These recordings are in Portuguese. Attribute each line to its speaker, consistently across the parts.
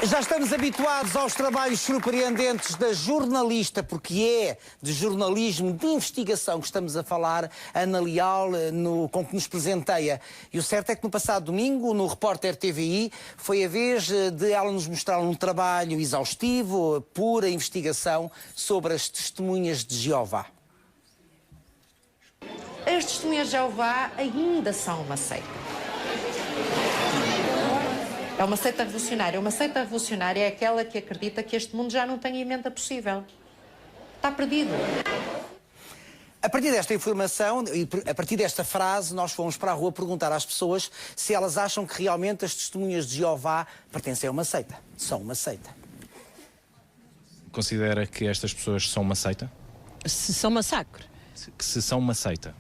Speaker 1: Já estamos habituados aos trabalhos surpreendentes da jornalista, porque é de jornalismo de investigação que estamos a falar, Ana Leal, com que nos presenteia. E o certo é que no passado domingo, no Repórter TVI, foi a vez de ela nos mostrar um trabalho exaustivo, pura investigação sobre as testemunhas de Jeová.
Speaker 2: As testemunhas de Jeová ainda são uma seita. É uma seita revolucionária. Uma seita revolucionária é aquela que acredita que este mundo já não tem emenda possível. Está perdido.
Speaker 1: A partir desta informação e a partir desta frase, nós fomos para a rua perguntar às pessoas se elas acham que realmente as testemunhas de Jeová pertencem a uma seita. São uma seita.
Speaker 3: Considera que estas pessoas são uma seita?
Speaker 4: Se são massacre?
Speaker 3: Se são uma seita?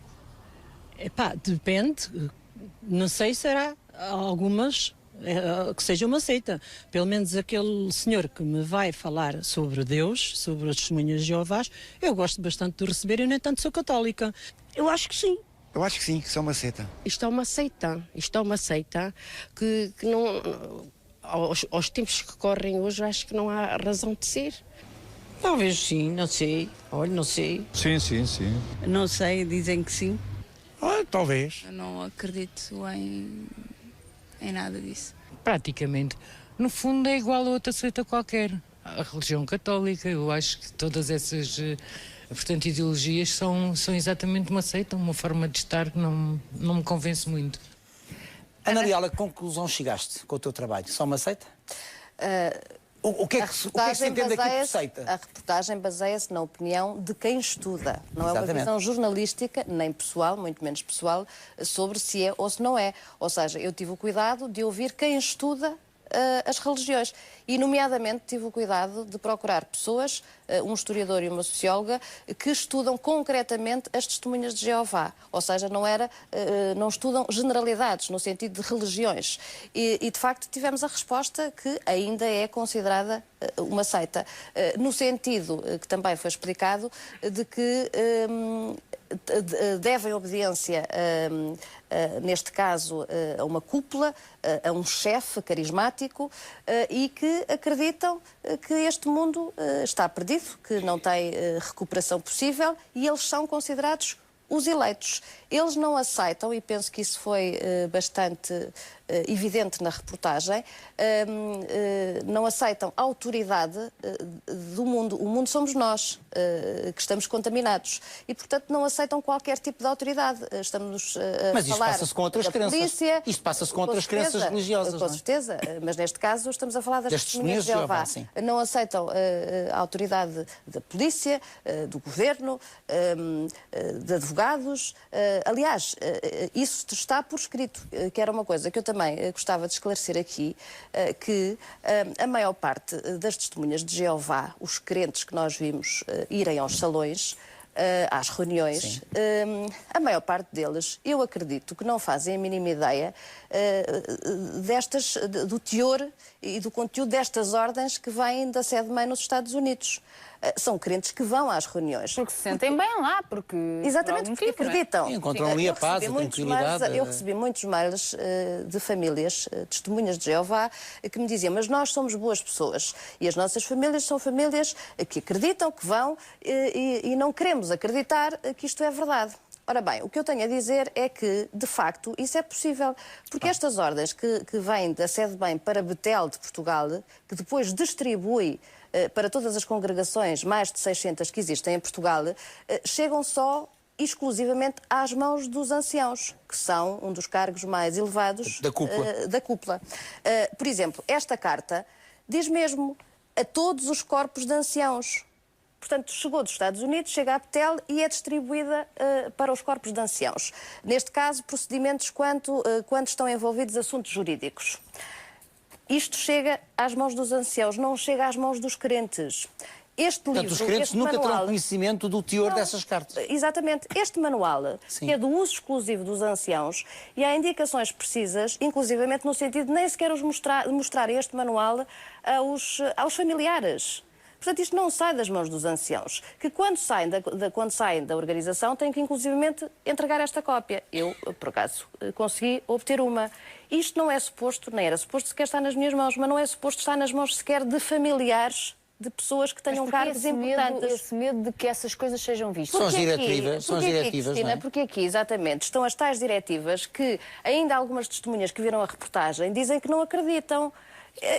Speaker 4: Epá, depende. Não sei se será algumas que seja uma seita. Pelo menos aquele senhor que me vai falar sobre Deus, sobre as testemunhas de Jeová, eu gosto bastante de receber e, no entanto, sou católica.
Speaker 5: Eu acho que sim.
Speaker 6: Eu acho que sim, que são uma seita.
Speaker 5: Isto é uma seita. Isto é uma seita que não... Aos tempos que correm hoje, acho que não há razão de ser.
Speaker 7: Talvez sim, não sei. Olha, não sei.
Speaker 6: Sim, sim, sim.
Speaker 7: Não sei, dizem que sim.
Speaker 6: Talvez.
Speaker 8: Eu não acredito em nada disso.
Speaker 9: Praticamente. No fundo é igual a outra seita qualquer. A religião católica, eu acho que todas essas, portanto, ideologias são exatamente uma seita, uma forma de estar que não me convence muito.
Speaker 1: Ana Leal, a que conclusão chegaste com o teu trabalho? São uma seita? O que é que se entende aqui por seita?
Speaker 10: A reportagem baseia-se na opinião de quem estuda. Não é uma visão jornalística, nem pessoal, muito menos pessoal, sobre se é ou se não é. Ou seja, eu tive o cuidado de ouvir quem estuda as religiões. E, nomeadamente, tive o cuidado de procurar pessoas, um historiador e uma socióloga, que estudam concretamente as testemunhas de Jeová. Ou seja, não estudam generalidades, no sentido de religiões. E, de facto, tivemos a resposta que ainda é considerada uma seita. No sentido, que também foi explicado, de que devem obediência, neste caso, a uma cúpula, a um chefe carismático, e que acreditam que este mundo está perdido, que não tem recuperação possível, e eles são considerados os eleitos. Eles não aceitam, e penso que isso foi bastante evidente na reportagem, não aceitam a autoridade do mundo. O mundo somos nós, que estamos contaminados. E, portanto, não aceitam qualquer tipo de autoridade. Estamos
Speaker 1: mas
Speaker 10: a falar
Speaker 1: passa-se com outras crenças.
Speaker 10: Polícia,
Speaker 1: isto passa-se com outras crenças religiosas.
Speaker 10: Com certeza, mas neste caso estamos a falar das testemunhas de Jeová. Não aceitam a autoridade da polícia, do governo, de advogados. Aliás, isso está por escrito, que era uma coisa que eu também gostava de esclarecer aqui, que a maior parte das testemunhas de Jeová, os crentes que nós vimos irem aos salões, às reuniões, a maior parte deles, eu acredito que não fazem a mínima ideia do teor e do conteúdo destas ordens que vêm da sede-mãe nos Estados Unidos. São crentes que vão às reuniões.
Speaker 8: Porque se sentem bem lá, porque...
Speaker 10: Exatamente, porque acreditam.
Speaker 1: Encontram ali a paz, a tranquilidade.
Speaker 10: Eu recebi muitos mails de famílias, testemunhas de Jeová, que me diziam, mas nós somos boas pessoas e as nossas famílias são famílias que acreditam, que vão e não queremos acreditar que isto é verdade. Ora bem, o que eu tenho a dizer é que, de facto, isso é possível. Porque estas ordens que vêm da sede-bem para Betel de Portugal, que depois distribui para todas as congregações, mais de 600 que existem em Portugal, chegam só exclusivamente às mãos dos anciãos, que são um dos cargos mais elevados da cúpula. Por exemplo, esta carta diz mesmo a todos os corpos de anciãos. Portanto, chegou dos Estados Unidos, chega a Betel e é distribuída para os corpos de anciãos. Neste caso, procedimentos quando estão envolvidos assuntos jurídicos. Isto chega às mãos dos anciãos, não chega às mãos dos crentes.
Speaker 1: Portanto, os crentes nunca terão conhecimento do teor dessas cartas.
Speaker 10: Exatamente. Este manual, que é do uso exclusivo dos anciãos, e há indicações precisas, inclusivamente no sentido de nem sequer mostrar este manual aos familiares. Portanto, isto não sai das mãos dos anciãos, que quando saem da organização têm que, inclusivamente, entregar esta cópia. Eu, por acaso, consegui obter uma. Isto não é suposto, nem era suposto sequer estar nas minhas mãos, mas não é suposto estar nas mãos sequer de familiares de pessoas que tenham cargos importantes.
Speaker 11: Esse medo de que essas coisas sejam vistas.
Speaker 1: São as diretivas,
Speaker 10: Cristina,
Speaker 1: não é?
Speaker 10: porque aqui, exatamente, estão as tais diretivas que ainda algumas testemunhas que viram a reportagem dizem que não acreditam.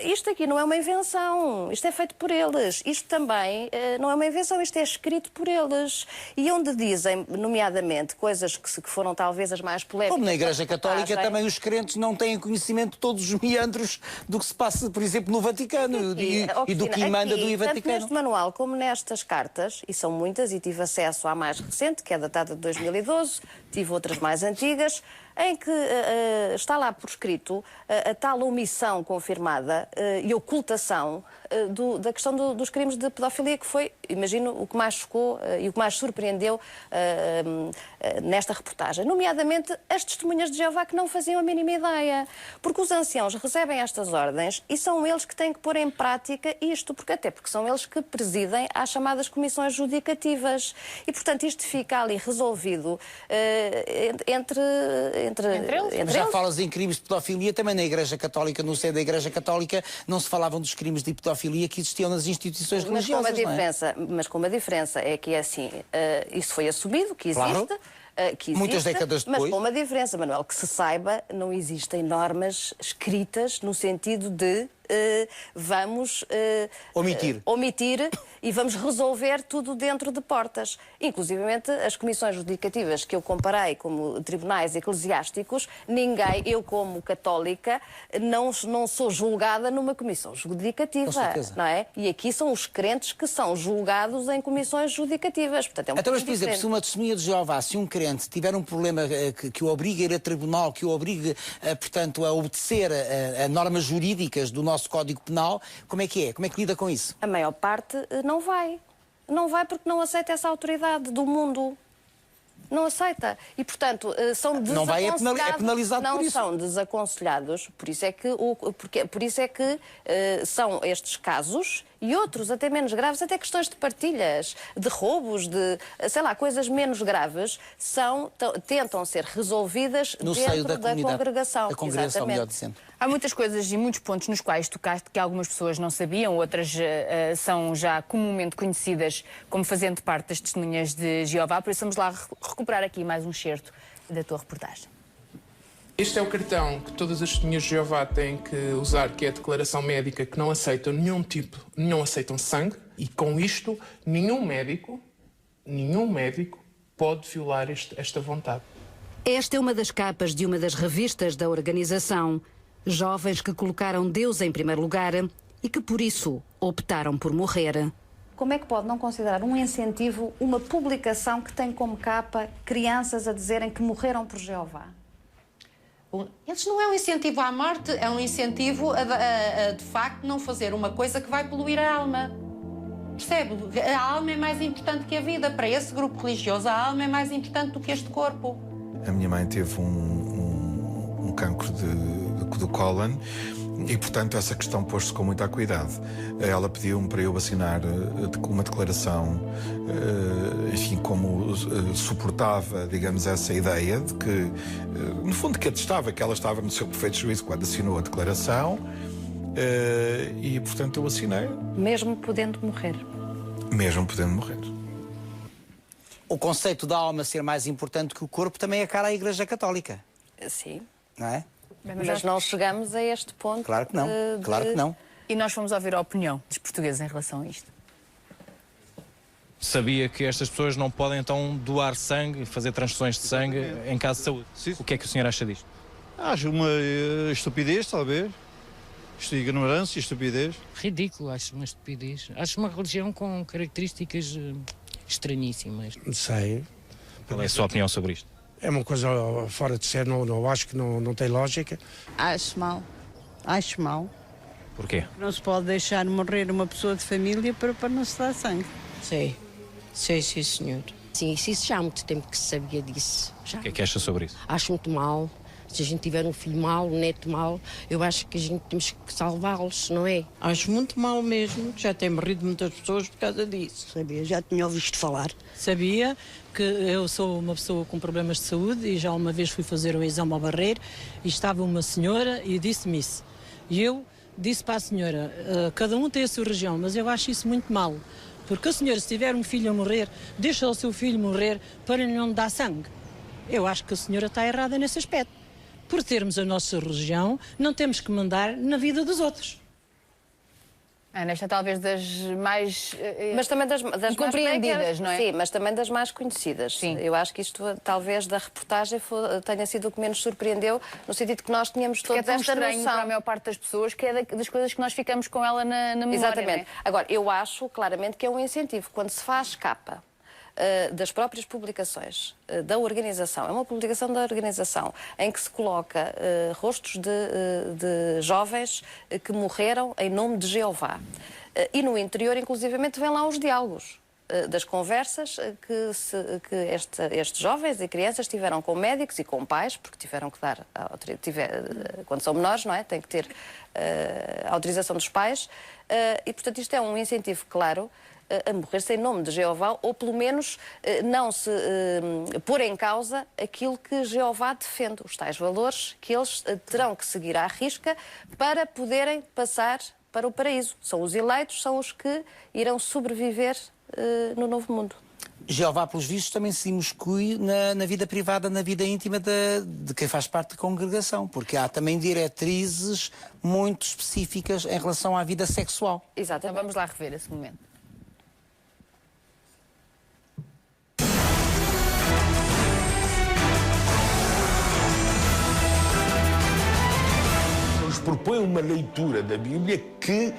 Speaker 10: Isto aqui não é uma invenção, isto é feito por eles. Isto também não é uma invenção, isto é escrito por eles. E onde dizem, nomeadamente, coisas que foram talvez as mais polémicas...
Speaker 1: Como na Igreja Católica também os crentes não têm conhecimento de todos os meandros do que se passa, por exemplo, no Vaticano e do que emanda do Vaticano.
Speaker 10: Tanto neste manual como nestas cartas, e são muitas, e tive acesso à mais recente, que é datada de 2012, tive outras mais antigas, em que está lá por escrito a tal omissão confirmada e ocultação da questão dos crimes de pedofilia, que foi, imagino, o que mais chocou e o que mais surpreendeu nesta reportagem. Nomeadamente as testemunhas de Jeová, que não faziam a mínima ideia. Porque os anciãos recebem estas ordens e são eles que têm que pôr em prática isto, porque são eles que presidem às chamadas comissões judicativas. E, portanto, isto fica ali resolvido entre
Speaker 1: Mas já falas em crimes de pedofilia, também na Igreja Católica, no seio da Igreja Católica, não se falavam dos crimes de pedofilia que existiam nas instituições religiosas,
Speaker 10: mas com uma diferença, é que é assim, isso foi assumido, que existe...
Speaker 1: Claro. Muitas décadas depois.
Speaker 10: Mas com uma diferença, Manuel, que se saiba, não existem normas escritas no sentido de vamos omitir e vamos resolver tudo dentro de portas. Inclusivamente as comissões judicativas que eu comparei como tribunais eclesiásticos, eu como católica não sou julgada numa comissão judicativa, não é? E aqui são os crentes que são julgados em comissões judicativas. Portanto, é
Speaker 1: então, mas, por exemplo, se uma testemunha de Jeová, se um crente tiver um problema que o obrigue a ir a tribunal, que o obrigue, portanto, a obedecer a normas jurídicas do nosso Código Penal, como é que é? Como é que lida com isso?
Speaker 10: A maior parte não vai. Não vai porque não aceita essa autoridade do mundo. Não aceita. E, portanto, são desaconselhados.
Speaker 1: Não vai é penalizado por isso.
Speaker 10: Não são desaconselhados. Por isso é que são estes casos e outros até menos graves, até questões de partilhas, de roubos, de, sei lá, coisas menos graves, tentam ser resolvidas
Speaker 1: no
Speaker 10: dentro
Speaker 1: seio da
Speaker 10: congregação.
Speaker 1: A congregação, melhor dizendo.
Speaker 11: Há muitas coisas e muitos pontos nos quais tocaste que algumas pessoas não sabiam, outras são já comumente conhecidas como fazendo parte das testemunhas de Jeová, por isso vamos lá recuperar aqui mais um excerto da tua reportagem.
Speaker 12: Este é o cartão que todas as testemunhas de Jeová têm que usar, que é a declaração médica, que não aceitam não aceitam sangue, e com isto nenhum médico pode violar esta vontade.
Speaker 13: Esta é uma das capas de uma das revistas da organização. Jovens que colocaram Deus em primeiro lugar e que por isso optaram por morrer.
Speaker 10: Como é que pode não considerar um incentivo uma publicação que tem como capa crianças a dizerem que morreram por Jeová?
Speaker 2: Isso não é um incentivo à morte, é um incentivo a de facto não fazer uma coisa que vai poluir a alma. Percebe? A alma é mais importante que a vida. Para esse grupo religioso, a alma é mais importante do que este corpo.
Speaker 14: A minha mãe teve um cancro do cólon e, portanto, essa questão pôs-se com muito cuidado. Ela pediu-me para eu assinar uma declaração, enfim, como suportava, digamos, essa ideia de que, no fundo, que atestava que ela estava no seu perfeito juízo quando assinou a declaração e, portanto, eu assinei.
Speaker 10: Mesmo podendo morrer?
Speaker 14: Mesmo podendo morrer.
Speaker 1: O conceito da alma ser mais importante que o corpo também é cara à Igreja Católica.
Speaker 10: Sim.
Speaker 1: Não é?
Speaker 10: Mas não chegamos a este ponto.
Speaker 1: Claro que não, claro que não.
Speaker 11: E nós fomos ouvir a opinião dos portugueses em relação a isto.
Speaker 3: Sabia que estas pessoas não podem então doar sangue, fazer transfusões de sangue em caso de saúde. Sim. O que é que o senhor acha disto?
Speaker 6: Acho uma estupidez, talvez. Ignorância, estupidez.
Speaker 9: Ridículo, acho uma estupidez. Acho uma religião com características estranhíssimas.
Speaker 6: Não sei.
Speaker 3: Qual é a sua opinião sobre isto?
Speaker 6: É uma coisa fora de série, não acho que não tem lógica.
Speaker 8: Acho mal.
Speaker 7: Acho mal.
Speaker 3: Porquê?
Speaker 7: Não se pode deixar morrer uma pessoa de família para não se dar sangue.
Speaker 5: Sim, senhor. Sim, isso já há muito tempo que se sabia disso. Já.
Speaker 3: O que é que acha sobre isso?
Speaker 5: Acho muito mal. Se a gente tiver um filho mau, um neto mau, eu acho que a gente temos que salvá-los, não é?
Speaker 7: Acho muito mal mesmo, já tem morrido muitas pessoas por causa disso.
Speaker 15: Sabia, já tinha ouvido falar.
Speaker 4: Sabia que eu sou uma pessoa com problemas de saúde e já uma vez fui fazer um exame ao Barreiro e estava uma senhora e disse-me isso. E eu disse para a senhora, cada um tem a sua região, mas eu acho isso muito mal. Porque a senhora, se tiver um filho a morrer, deixa o seu filho morrer para não dar sangue. Eu acho que a senhora está errada nesse aspecto. Por termos a nossa religião, não temos que mandar na vida dos outros.
Speaker 11: Ana, esta é talvez das mais
Speaker 10: mas também das mais
Speaker 11: compreendidas, não é?
Speaker 10: Sim, mas também das mais conhecidas. Sim. Eu acho que isto, talvez, da reportagem tenha sido o que menos surpreendeu, no sentido que nós tínhamos todos esta noção. É tão estranho para a
Speaker 11: maior parte das pessoas, que é das coisas que nós ficamos com ela na memória.
Speaker 10: Exatamente.
Speaker 11: Não é?
Speaker 10: Agora, eu acho claramente que é um incentivo. Quando se faz capa das próprias publicações da organização, é uma publicação da organização, em que se coloca rostos de jovens que morreram em nome de Jeová. E no interior, inclusivamente, vêm lá os diálogos das conversas que estes jovens e crianças tiveram com médicos e com pais, porque tiveram que dar, quando são menores, não é? Tem que ter a autorização dos pais. E, portanto, isto é um incentivo claro a morrer-se em nome de Jeová, ou pelo menos não se pôr em causa aquilo que Jeová defende, os tais valores que eles terão que seguir à risca para poderem passar para o paraíso. São os eleitos, são os que irão sobreviver no novo mundo.
Speaker 1: Jeová, pelos vistos, também se imiscui na vida privada, na vida íntima de quem faz parte da congregação, porque há também diretrizes muito específicas em relação à vida sexual.
Speaker 11: Exato. Então vamos lá rever esse momento.
Speaker 16: Nos propõe uma leitura da Bíblia que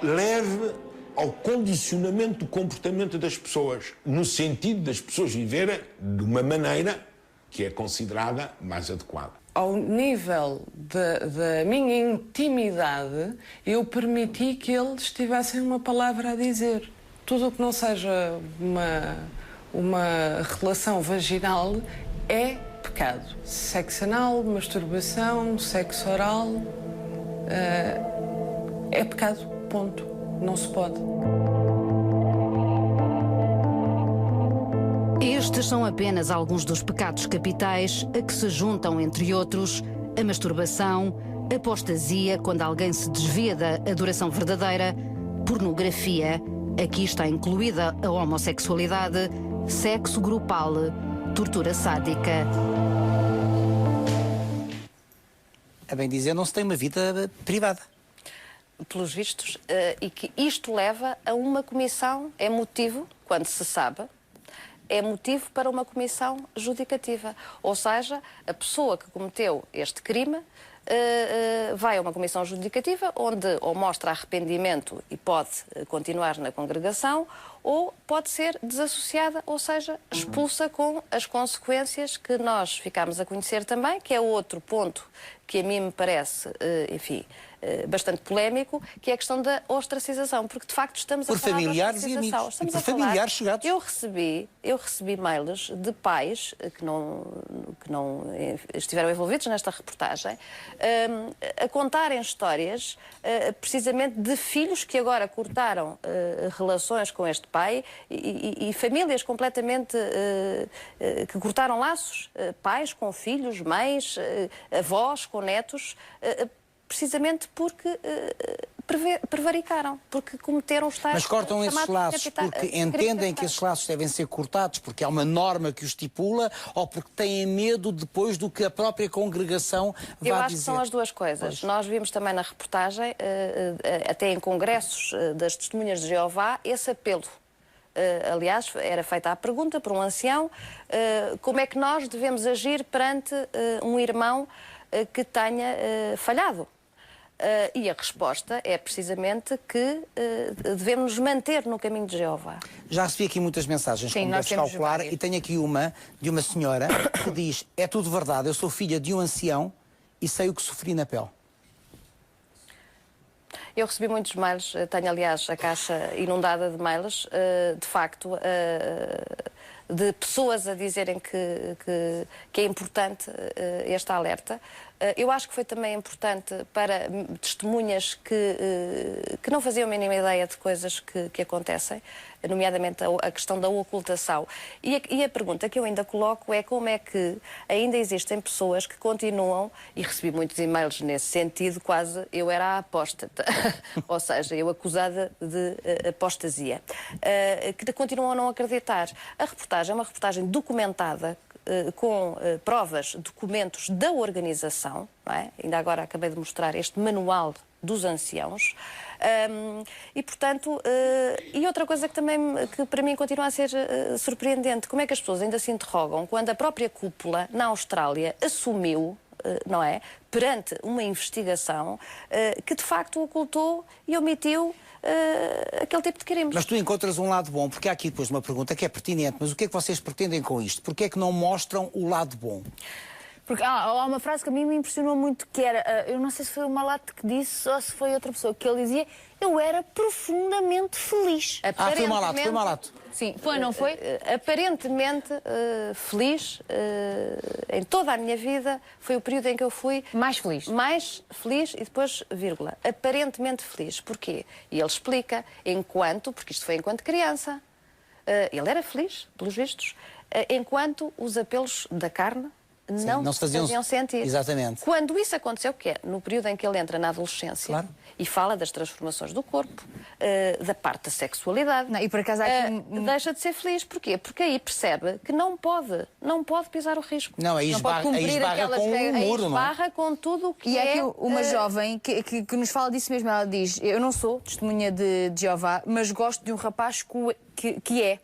Speaker 16: leve ao condicionamento do comportamento das pessoas, no sentido das pessoas viverem de uma maneira que é considerada mais adequada.
Speaker 17: Ao nível da minha intimidade, eu permiti que eles tivessem uma palavra a dizer. Tudo o que não seja uma relação vaginal é pecado. Sexo anal, masturbação, sexo oral, é pecado, ponto. Não se pode.
Speaker 13: Estes são apenas alguns dos pecados capitais a que se juntam, entre outros, a masturbação, a apostasia, quando alguém se desvia da adoração verdadeira, pornografia, aqui está incluída a homossexualidade, sexo grupal, tortura sádica.
Speaker 1: A bem dizer, não se tem uma vida privada.
Speaker 10: Pelos vistos, e que isto leva a uma comissão, é motivo, quando se sabe, é motivo para uma comissão judicativa. Ou seja, a pessoa que cometeu este crime vai a uma comissão judicativa onde ou mostra arrependimento e pode continuar na congregação, ou pode ser desassociada, ou seja, expulsa com as consequências que nós ficamos a conhecer também, que é outro ponto que a mim me parece, enfim, bastante polémico, que é a questão da ostracização, porque de facto estamos a falar de ostracização.
Speaker 1: Por familiares chegados.
Speaker 10: Eu recebi mails de pais que não estiveram envolvidos nesta reportagem, a contarem histórias precisamente de filhos que agora cortaram relações com este pai e famílias completamente que cortaram laços, pais com filhos, mães, avós com netos, precisamente porque prevaricaram, porque cometeram os tais...
Speaker 1: Mas cortam esses laços porque entendem que esses laços devem ser cortados porque há uma norma que os estipula, ou porque têm medo depois do que a própria congregação vai dizer?
Speaker 10: Eu acho que são as duas coisas. Pois. Nós vimos também na reportagem, até em congressos das Testemunhas de Jeová, esse apelo. Aliás, era feita a pergunta por um ancião, como é que nós devemos agir perante um irmão que tenha falhado. E a resposta é precisamente que devemos nos manter no caminho de Jeová.
Speaker 1: Já recebi aqui muitas mensagens, como deves calcular, e tenho aqui uma de uma senhora que diz: é tudo verdade, eu sou filha de um ancião e sei o que sofri na pele.
Speaker 10: Eu recebi muitos mails, tenho aliás a caixa inundada de mails, de facto de pessoas a dizerem que é importante este alerta. Eu acho que foi também importante para testemunhas que não faziam a mínima ideia de coisas que acontecem, nomeadamente a questão da ocultação. E a pergunta que eu ainda coloco é como é que ainda existem pessoas que continuam, e recebi muitos e-mails nesse sentido, quase eu era a apóstata, ou seja, eu acusada de apostasia, que continuam a não acreditar. A reportagem é uma reportagem documentada, com provas, documentos da organização, não é? Ainda agora acabei de mostrar este manual dos anciãos, e portanto, e outra coisa que para mim continua a ser surpreendente, como é que as pessoas ainda se interrogam quando a própria cúpula na Austrália assumiu, não é, perante uma investigação, que de facto ocultou e omitiu aquele tipo de crimes.
Speaker 1: Mas tu encontras um lado bom, porque há aqui depois uma pergunta que é pertinente, mas o que é que vocês pretendem com isto? Porquê é que não mostram o lado bom?
Speaker 11: Porque há uma frase que a mim me impressionou muito, que era, eu não sei se foi o Malato que disse ou se foi outra pessoa, que ele dizia, eu era profundamente feliz.
Speaker 1: Foi o Malato.
Speaker 11: Sim, foi, não foi?
Speaker 10: Aparentemente feliz, em toda a minha vida, foi o período em que eu fui...
Speaker 11: Mais feliz.
Speaker 10: Mais feliz e depois, vírgula, aparentemente feliz. Porquê? E ele explica, porque isto foi enquanto criança, ele era feliz, pelos vistos, enquanto os apelos da carne não se faziam sentir.
Speaker 1: Exatamente.
Speaker 10: Quando isso aconteceu, que é no período em que ele entra na adolescência, claro, e fala das transformações do corpo, da parte da sexualidade,
Speaker 11: e por acaso
Speaker 10: deixa de ser feliz. Porquê? Porque aí percebe que não pode pisar o risco.
Speaker 1: Não, aí esbarra com um muro, não é?
Speaker 10: Esbarra com tudo o que
Speaker 11: E é aqui uma jovem que nos fala disso mesmo. Ela diz, eu não sou testemunha de Jeová, mas gosto de um rapaz que é.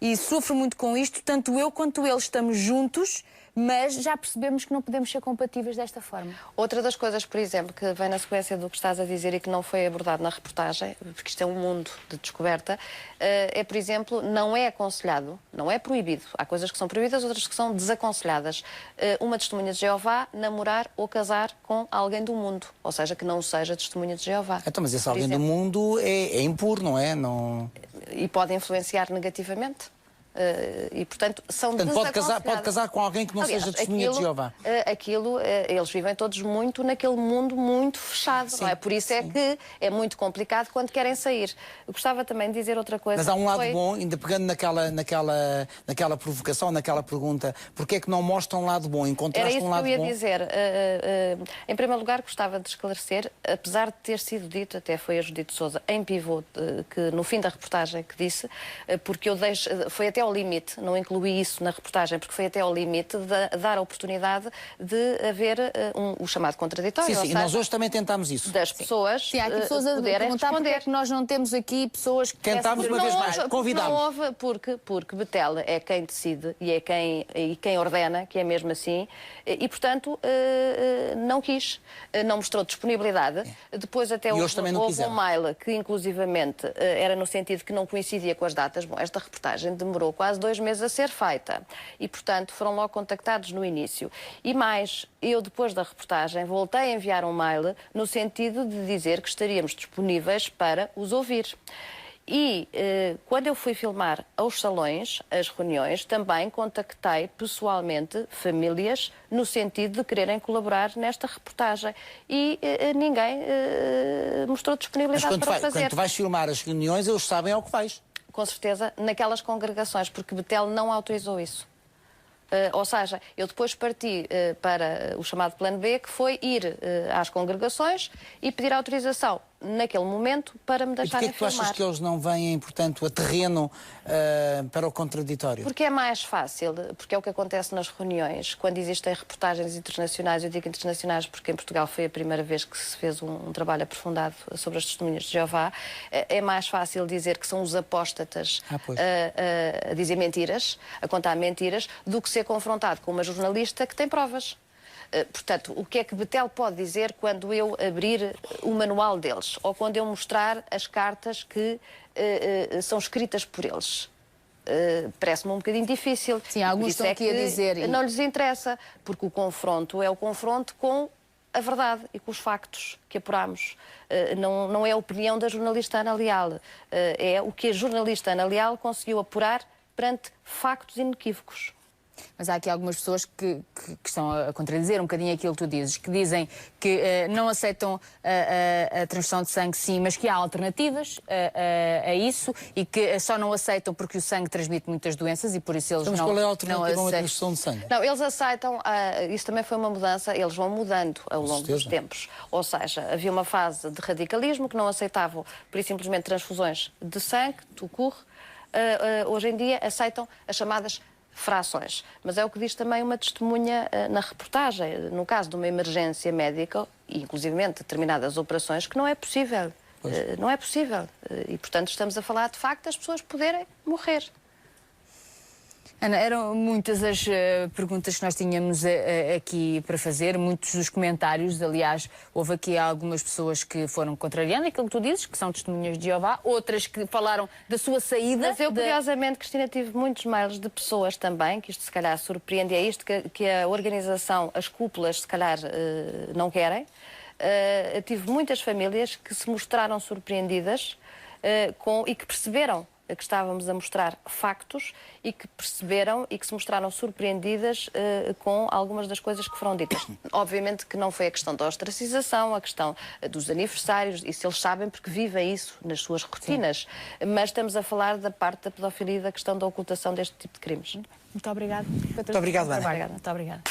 Speaker 11: E sofro muito com isto, tanto eu quanto ele estamos juntos, mas já percebemos que não podemos ser compatíveis desta forma.
Speaker 10: Outra das coisas, por exemplo, que vem na sequência do que estás a dizer e que não foi abordado na reportagem, porque isto é um mundo de descoberta, é, por exemplo, não é aconselhado, não é proibido. Há coisas que são proibidas, outras que são desaconselhadas. Uma testemunha de Jeová namorar ou casar com alguém do mundo, ou seja, que não seja testemunha de Jeová.
Speaker 1: Então, mas esse alguém do mundo é impuro, não é? Não...
Speaker 10: E pode influenciar negativamente. E, portanto, são desaconselhadas.
Speaker 1: Pode casar com alguém que não seja testemunha de Jeová.
Speaker 10: Eles vivem todos muito naquele mundo muito fechado, não é? Por isso é que é muito complicado quando querem sair. Eu gostava também de dizer outra coisa.
Speaker 1: Mas há um lado bom, ainda pegando naquela provocação, naquela pergunta, porque é que não mostram um lado bom? Encontraste um lado bom?
Speaker 10: Era isso que eu ia dizer. Em primeiro lugar, gostava de esclarecer, apesar de ter sido dito, até foi a Judite Sousa, em pivô, que no fim da reportagem que disse, porque foi até ao limite, não incluí isso na reportagem, porque foi até ao limite de dar a oportunidade de haver o chamado contraditório.
Speaker 1: Sim, e nós hoje também tentámos isso.
Speaker 10: Das pessoas
Speaker 11: há aqui pessoas a perguntar porque é que nós não temos aqui pessoas que...
Speaker 1: Tentámos uma vez mais, convidámos.
Speaker 10: Não houve, porque Betel é quem decide e quem ordena, que é mesmo assim, e portanto não quis, não mostrou disponibilidade. Depois até houve um mail que inclusivamente era no sentido que não coincidia com as datas. Bom, esta reportagem demorou quase 2 meses a ser feita e, portanto, foram logo contactados no início. E mais, eu depois da reportagem voltei a enviar um mail no sentido de dizer que estaríamos disponíveis para os ouvir. E quando eu fui filmar aos salões, as reuniões, também contactei pessoalmente famílias no sentido de quererem colaborar nesta reportagem. E ninguém mostrou disponibilidade para o fazer.
Speaker 1: Quando tu vais filmar as reuniões, eles sabem ao que vais.
Speaker 10: Com certeza, naquelas congregações, porque Betel não autorizou isso. Ou seja, eu depois parti para o chamado plano B, que foi ir às congregações e pedir autorização naquele momento para me deixarem filmar.
Speaker 1: E porquê que tu achas que eles não vêm, portanto, a terreno para o contraditório?
Speaker 10: Porque é mais fácil, porque é o que acontece nas reuniões, quando existem reportagens internacionais, eu digo internacionais porque em Portugal foi a primeira vez que se fez um trabalho aprofundado sobre as testemunhas de Jeová, é mais fácil dizer que são os apóstatas a dizer mentiras, a contar mentiras, do que ser confrontado com uma jornalista que tem provas. Portanto, o que é que Betel pode dizer quando eu abrir o manual deles? Ou quando eu mostrar as cartas que são escritas por eles? Parece-me um bocadinho difícil.
Speaker 11: Sim, alguns estão aqui a dizer...
Speaker 10: Não lhes interessa, porque o confronto é o confronto com a verdade e com os factos que apuramos. Não é a opinião da jornalista Ana Leal. É o que a jornalista Ana Leal conseguiu apurar perante factos inequívocos.
Speaker 11: Mas há aqui algumas pessoas que estão a contradizer um bocadinho aquilo que tu dizes, que dizem que não aceitam a transfusão de sangue, sim, mas que há alternativas a isso e que só não aceitam porque o sangue transmite muitas doenças e por isso eles
Speaker 1: Mas
Speaker 11: não
Speaker 1: qual é a
Speaker 11: não
Speaker 1: alternativa a uma
Speaker 11: aceitam.
Speaker 1: transfusão de sangue?
Speaker 10: Não, eles aceitam, isso também foi uma mudança, eles vão mudando ao longo dos
Speaker 1: certeza.
Speaker 10: tempos. Ou seja, havia uma fase de radicalismo que não aceitavam, por isso simplesmente, transfusões de sangue, tout court. Hoje em dia aceitam as chamadas frações. Mas é o que diz também uma testemunha na reportagem, no caso de uma emergência médica, e inclusivamente determinadas operações, que não é possível. Não é possível. E, portanto, estamos a falar, de facto, das pessoas poderem morrer.
Speaker 11: Ana, eram muitas as perguntas que nós tínhamos aqui para fazer, muitos os comentários. Aliás, houve aqui algumas pessoas que foram contrariando aquilo que tu dizes, que são testemunhas de Jeová, outras que falaram da sua saída.
Speaker 10: Mas eu, curiosamente, Cristina, tive muitos mails de pessoas também, que isto se calhar surpreende, é isto que a organização, as cúpulas, se calhar não querem. Tive muitas famílias que se mostraram surpreendidas e que perceberam que estávamos a mostrar factos e que perceberam e que se mostraram surpreendidas com algumas das coisas que foram ditas. Obviamente que não foi a questão da ostracização, a questão dos aniversários, isso eles sabem porque vivem isso nas suas rotinas, mas estamos a falar da parte da pedofilia e da questão da ocultação deste tipo de crimes.
Speaker 11: Muito obrigada.
Speaker 1: Muito obrigado, Ana.
Speaker 11: Muito obrigada.